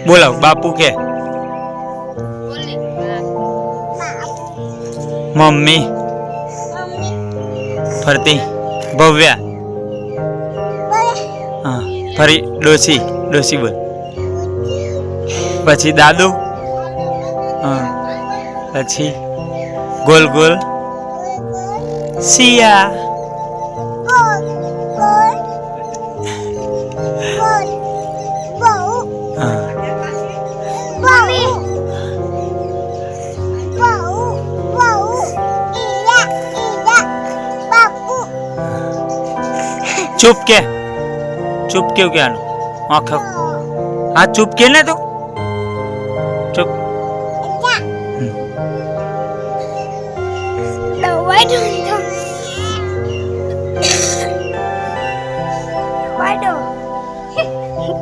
બોલો બાપુ કે મમ્મી ફરતી ભવ્યા હા ફરી ડોસી ડોસી બોલ પછી દાદુ હા પછી ગોલ ગોલ સિયા चुप के क्यों क्या आँखों हाँ चुप के ना तू चुप Why do